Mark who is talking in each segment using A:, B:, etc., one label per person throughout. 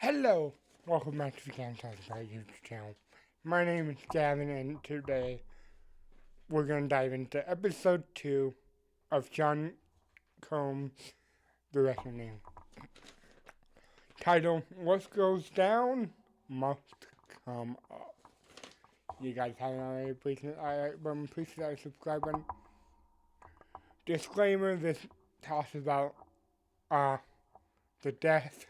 A: Hello, welcome back to the Kansas YouTube channel. My name is Gavin, and today we're going to dive into episode 2 of John Combs' The Reckoning. Title, What Goes Down Must Come Up. You guys haven't already, please hit that subscribe button. Disclaimer, this talks about the death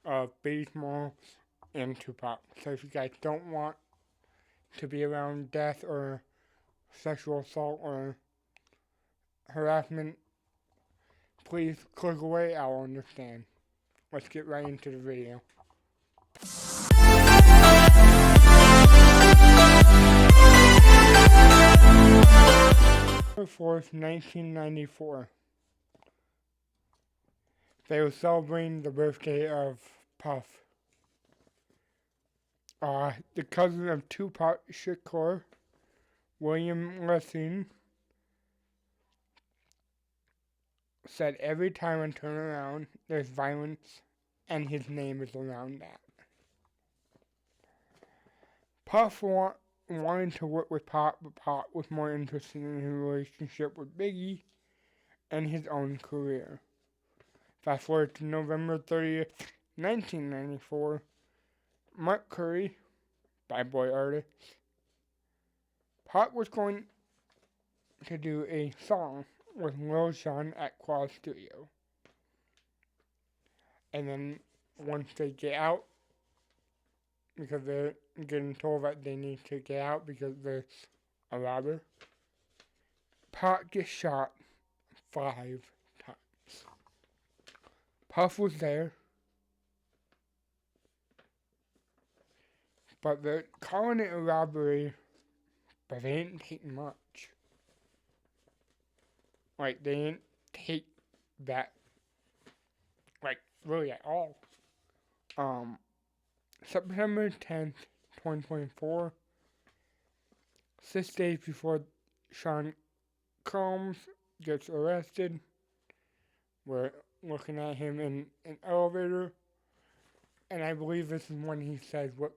A: of Biggie Smalls and Tupac. So if you guys don't want to be around death or sexual assault or harassment, please click away. I'll understand. Let's get right into the video. 4th, 1994. They were celebrating the birthday of Puff. The cousin of Tupac Shakur, William Lessing, said every time I turn around, there's violence, and his name is around that. Puff wanted to work with Pop, but Pop was more interested in his relationship with Biggie and his own career. Fast forward to November 30th, 1994, Mark Curry, Bad Boy artist, Pop was going to do a song with Lil Jon at Quad Studio. And then once they get out, because they're getting told that they need to get out because there's a robber, Pop gets shot 5 times. Puff was there, but they're calling it a robbery, but they didn't take much. Like, they didn't take that, like, really at all. September 10th, 2024, 6 days before Sean Combs gets arrested, we're looking at him in an elevator, and I believe this is when he says what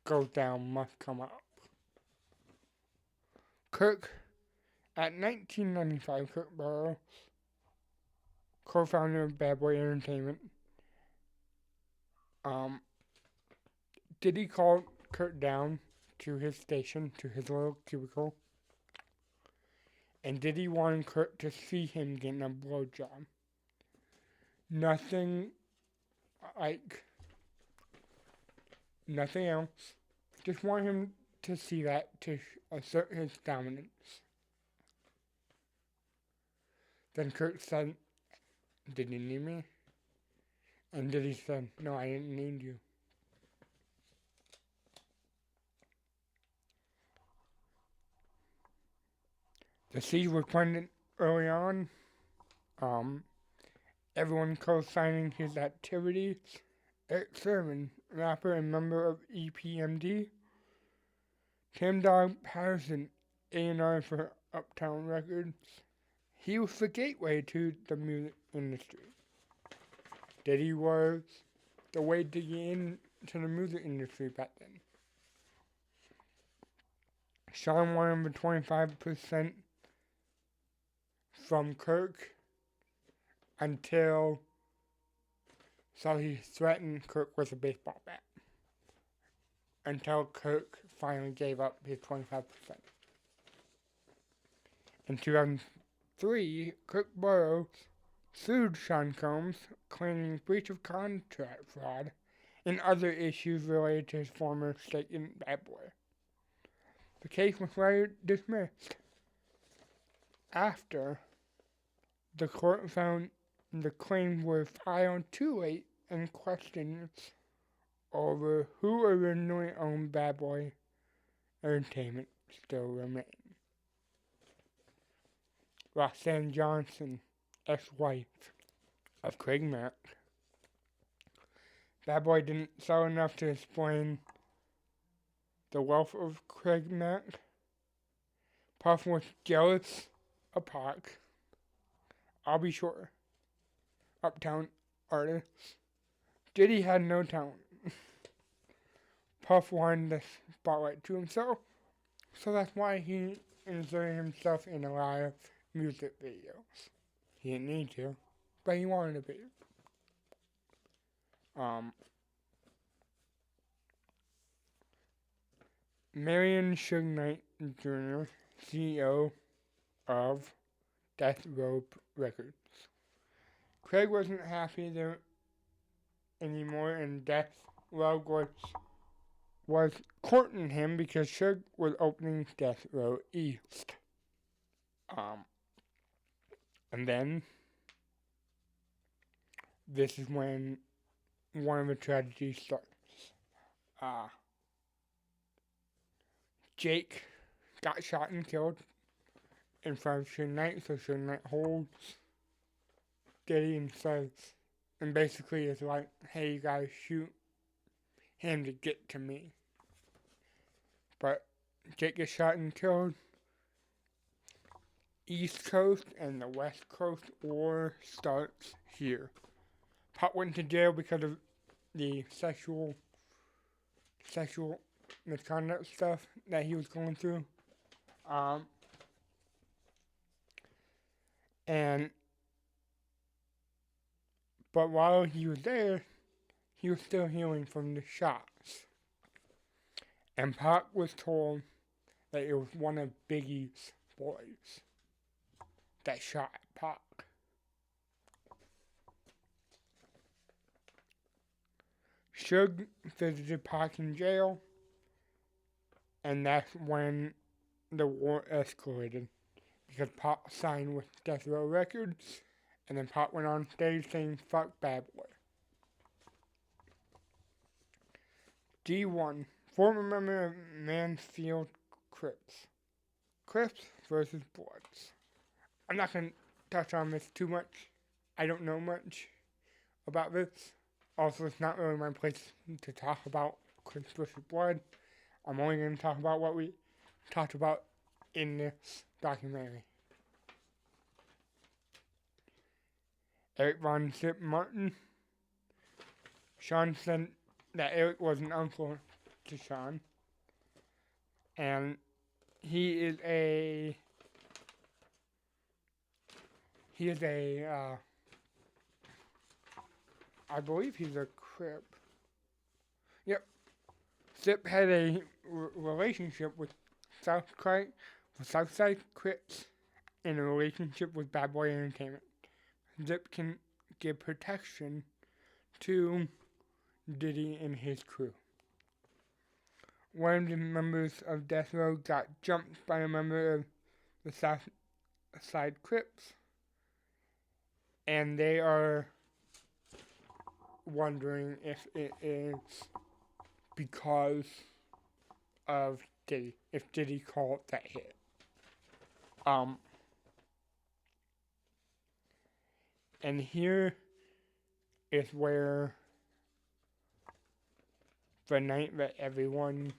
A: goes down must come up. At 1995, Kirk Burrow, co-founder of Bad Boy Entertainment, Diddy called Kurt down to his station, to his little cubicle, and Diddy wanted Kurt to see him getting a blowjob. Nothing else. Just want him to see that to assert his dominance. Then Kurt said, "Did you need me?" And Diddy said, "No, I didn't need you." The seeds were planted early on. Everyone co-signing his activities. Eric Sermon, rapper and member of EPMD. Tim Dog Patterson, A&R for Uptown Records. He was the gateway to the music industry. Diddy was the way to get into the music industry back then. Sean wanted the 25% from Kirk so he threatened Kirk with a baseball bat. Until Kirk finally gave up his 25%. In 2003, Kirk Burrow sued Sean Combs, claiming breach of contract fraud and other issues related to his former stake in Bad Boy. The case was later dismissed after the court found the claims were filed too late and questions over who originally owned Bad Boy Entertainment still remain. Roxanne Johnson, ex-wife of Craig Mack. Bad Boy didn't sell enough to explain the wealth of Craig Mack. Puff was jealous of Pac. I'll be sure. Uptown artist. Diddy had no talent. Puff wanted the spotlight to himself, so that's why he inserted himself in a lot of music videos. He didn't need to, but he wanted to be. Marion Suge Knight Jr., CEO of Death Row Records. Craig wasn't happy there anymore, and Death Row was courting him because Suge was opening Death Row East. And then this is when one of the tragedies starts. Jake got shot and killed in front of Suge Knight, so Suge Knight holds Diddy and says, and basically is like, hey, you gotta shoot him to get to me. But Jake gets shot and killed. East Coast and the West Coast war starts here. Pop went to jail because of the sexual misconduct stuff that he was going through. But while he was there, he was still healing from the shots. And Pop was told that it was one of Biggie's boys that shot Pac. Suge visited Pac in jail, and that's when the war escalated, because Pac signed with Death Row Records, and then Pac went on stage saying, "Fuck Bad Boy." D1, former member of Mansfield Crips. Crips versus Bloods. I'm not going to touch on this too much. I don't know much about this. Also, it's not really my place to talk about Crips versus Blood. I'm only going to talk about what we talked about in this documentary. Eric Von Zip Martin. Sean said that Eric was an uncle to Sean. And he is a I believe he's a Crip. Yep. Zip had a relationship with Southside Crips and a relationship with Bad Boy Entertainment. Zip can give protection to Diddy and his crew. One of the members of Death Row got jumped by a member of the Southside Crips, and they are wondering if it is because of Diddy, if Diddy called that hit. And here is where the night that everyone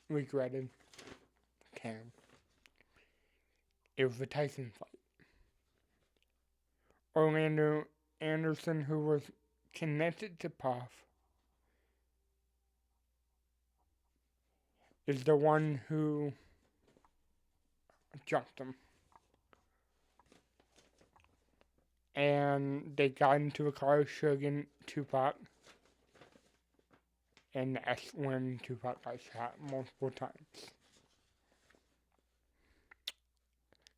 A: regretted came. It was the Tyson fight. Orlando Anderson, who was connected to Puff, is the one who jumped him. And they got into a car, Suge and Tupac. And that's when Tupac got shot multiple times.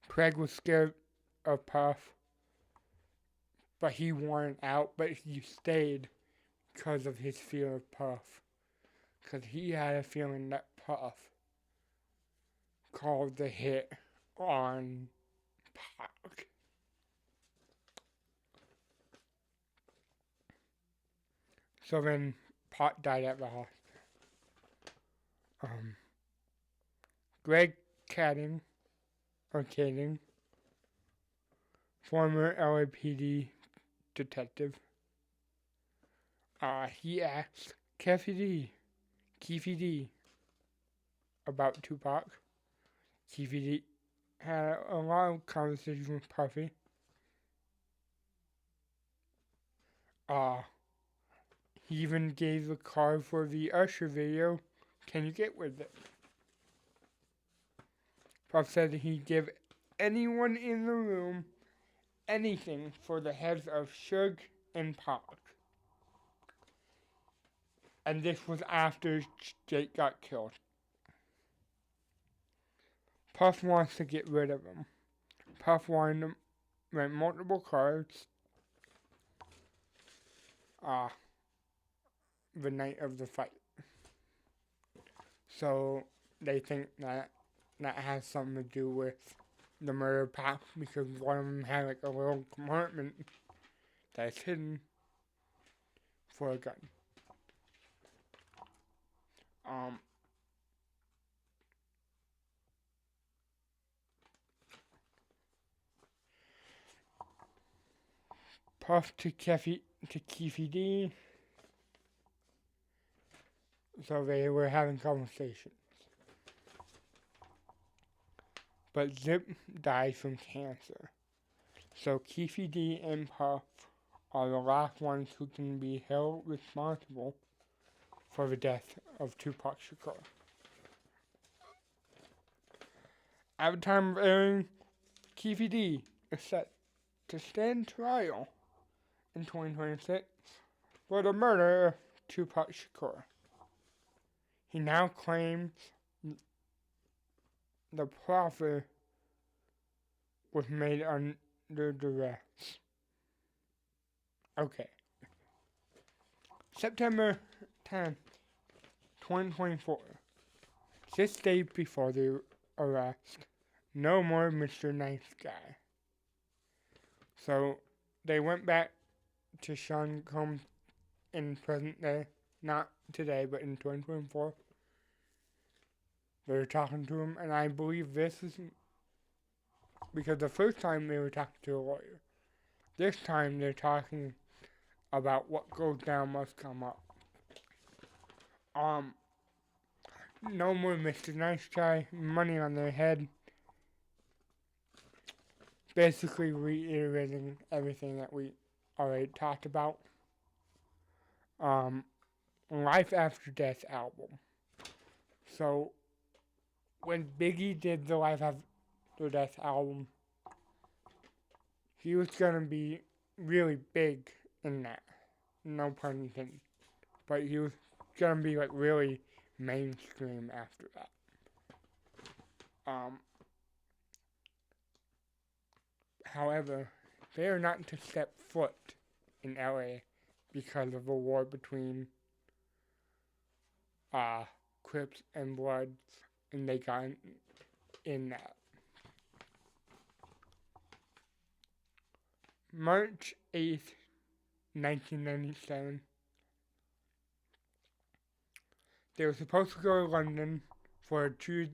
A: Craig was scared of Puff, but he wanted out, but he stayed because of his fear of Puff. Because he had a feeling that Puff called the hit on Pac. So then Pac died at the hospital. Greg Kading, former LAPD detective, he asked Keefe D about Tupac. Keefe D had a lot of conversations with Puffy. He even gave the card for the Usher video, Can You Get With It? Puff said he'd give anyone in the room anything for the heads of Suge and Pac. And this was after Jake got killed. Puff wants to get rid of him. Puff wanted to rent multiple cards the night of the fight. So they think that has something to do with the murder of Pac, because one of them had like a little compartment that's hidden for a gun. Puff to Keefy D. So they were having conversations. But Zip died from cancer. So Keefy D and Puff are the last ones who can be held responsible for the death of Tupac Shakur. At the time of airing, Keefy D is set to stand trial in 2026 for the murder of Tupac Shakur. He now claims the proffer was made under duress. Okay. September 10th, 2024. 6 days before the arrest. No more Mr. Nice Guy. So they went back to Sean Combs in present day. Not today, but in 2024. They were talking to him, and I believe this is because the first time they were talking to a lawyer. This time they're talking about what goes down must come up. No more Mr. Nice Guy, money on their head. Basically reiterating everything that we already talked about. Life After Death album. So, when Biggie did the Life After Death album, he was gonna be really big in that. No pun intended. But he was gonna be like really mainstream after that. However, they are not to step foot in LA because of a war between Crips and Bloods, and they got in that. March 8th, 1997. They were supposed to go to London for a 2-3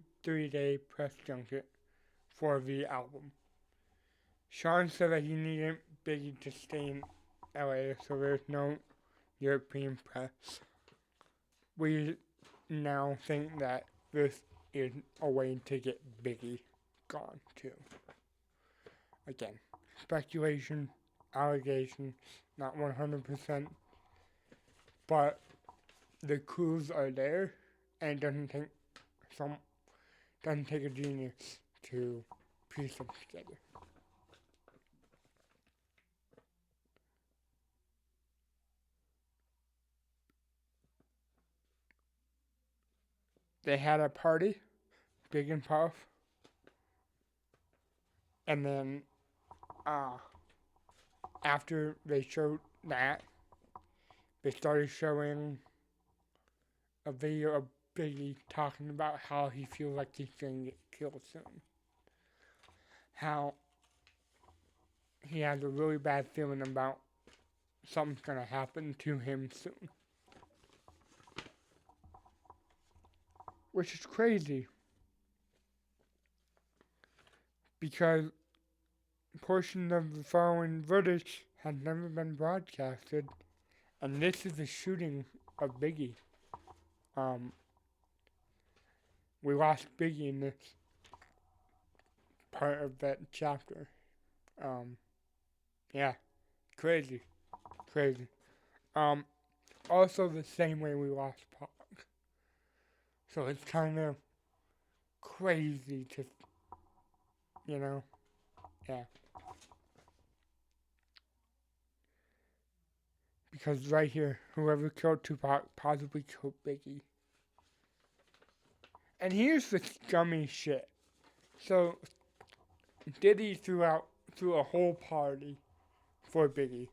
A: day press junket for the album. Sean said that he needed Biggie to stay in LA, so there's no European press. We now think that this is a way to get Biggie gone too. Again, speculation, allegation, not 100%, but the clues are there, and it doesn't take a genius to piece them together. They had a party, Big and Puff, and then after they showed that, they started showing a video of Biggie talking about how he feels like he's going to get killed soon. How he has a really bad feeling about something's going to happen to him soon. Which is crazy. Because portions of the following footage had never been broadcasted. And this is the shooting of Biggie. We lost Biggie in this part of that chapter. Yeah, crazy. also the same way we lost Pac. So it's kind of crazy to, you know, yeah. Because right here, whoever killed Tupac possibly killed Biggie. And here's the scummy shit. So Diddy threw a whole party for Biggie.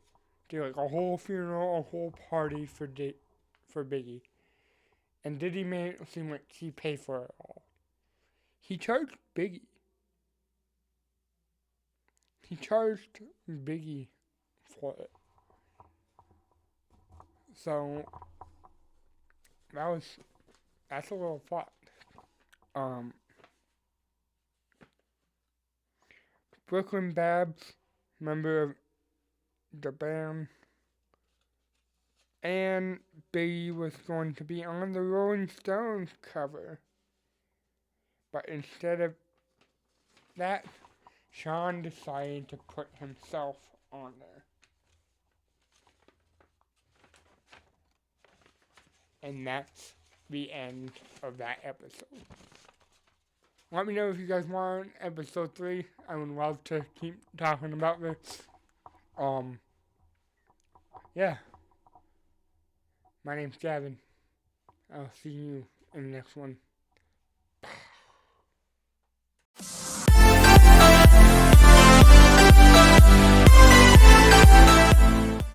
A: Did like a whole funeral, a whole party for Biggie. And Diddy made it seem like he paid for it all. He charged Biggie. He charged Biggie for it. So that's a little fucked. Brooklyn Babs, member of the band, and Biggie was going to be on the Rolling Stones cover. But instead of that, Sean decided to put himself on there. And that's the end of that episode. Let me know if you guys want episode 3. I would love to keep talking about this. Yeah. My name's Gavin. I'll see you in the next one.